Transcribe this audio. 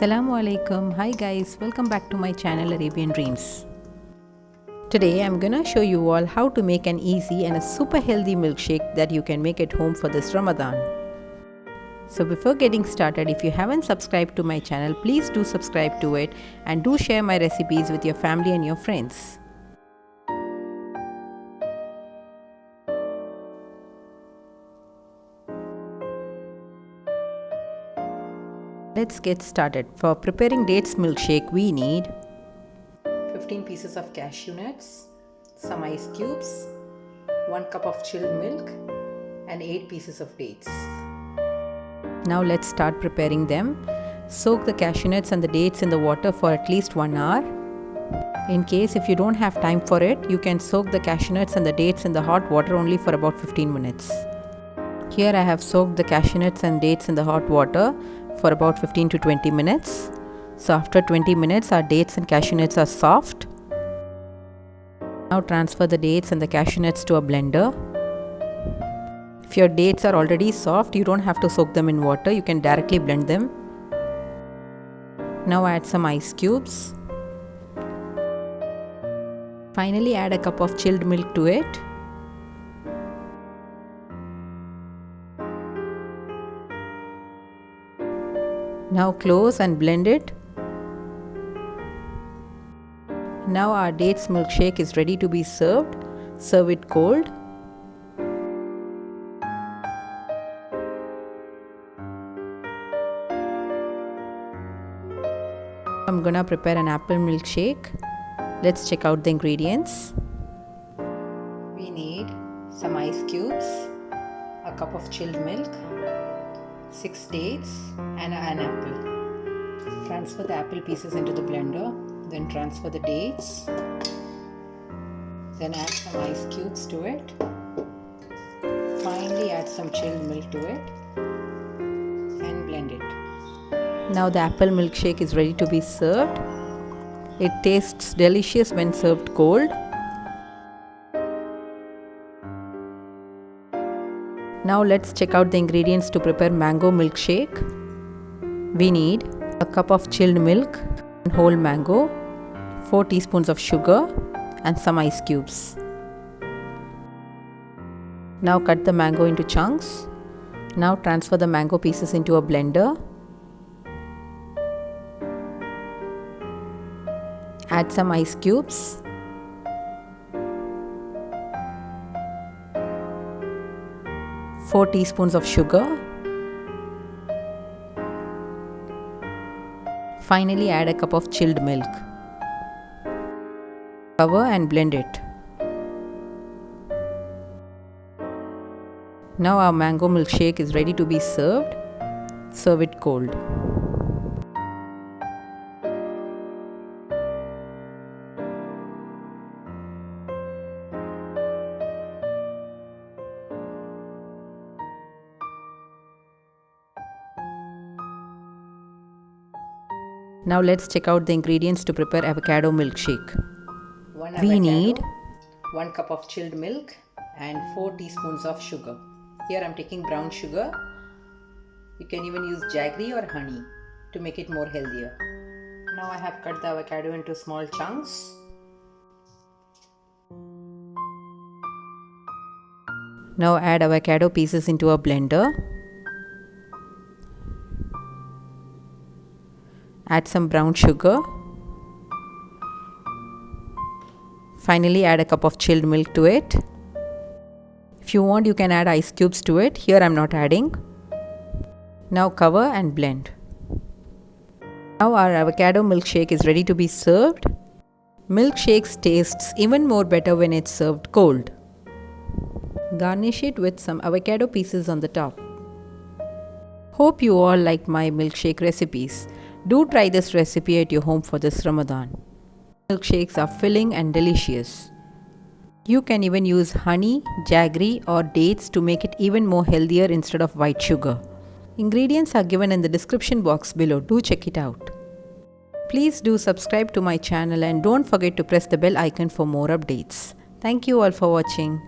Assalamu alaikum. Hi guys, welcome back to my channel Arabian Dreams. Today I'm gonna show you all how to make an easy and a super healthy milkshake that you can make at home for this Ramadan. So before getting started, if you haven't subscribed to my channel, please do subscribe to it and do share my recipes with your family and your friends. Let's get started. For preparing dates milkshake, we need 15 pieces of cashew nuts, some ice cubes, 1 cup of chilled milk, and 8 pieces of dates. Now let's start preparing them. Soak the cashew nuts and the dates in the water for at least 1 hour. In case if you don't have time for it, you can soak the cashew nuts and the dates in the hot water only for about 15 minutes. Here I have soaked the cashew nuts and dates in the hot water for about 15 to 20 minutes. So after 20 minutes, our dates and cashew nuts are soft. Now transfer the dates and the cashew nuts to a blender. If your dates are already soft, you don't have to soak them in water, you can directly blend them. Now add some ice cubes. Finally add a cup of chilled milk to it. Now close and blend it. Now our dates milkshake is ready to be served. Serve it cold. I'm gonna prepare an apple milkshake. Let's check out the ingredients. We need some ice cubes, a cup of chilled milk, 6 dates and an apple. Transfer the apple pieces into the blender, then transfer the dates, then add some ice cubes to it. Finally add some chilled milk to it and blend it. Now the apple milkshake is ready to be served. It tastes delicious when served cold. Now let's check out the ingredients to prepare mango milkshake. We need a cup of chilled milk, whole mango, 4 teaspoons of sugar and some ice cubes. Now cut the mango into chunks. Now transfer the mango pieces into a blender. Add some ice cubes. Four teaspoons of sugar. Finally add a cup of chilled milk. Cover and blend it. Now our mango milkshake is ready to be served. Serve it cold. Now let's check out the ingredients to prepare avocado milkshake. We need 1 cup of chilled milk and 4 teaspoons of sugar. Here I'm taking brown sugar. You can even use jaggery or honey to make it more healthier. Now I have cut the avocado into small chunks. Now add avocado pieces into a blender. Add some brown sugar. Finally add a cup of chilled milk to it. If you want, you can add ice cubes to it. Here I'm not adding. Now cover and blend. Now our avocado milkshake is ready to be served. Milkshakes tastes even more better when it's served cold. Garnish it with some avocado pieces on the top. Hope you all like my milkshake recipes. Do try this recipe at your home for this Ramadan. Milkshakes are filling and delicious. You can even use honey, jaggery or dates to make it even more healthier instead of white sugar. Ingredients are given in the description box below. Do check it out. Please do subscribe to my channel and don't forget to press the bell icon for more updates. Thank you all for watching.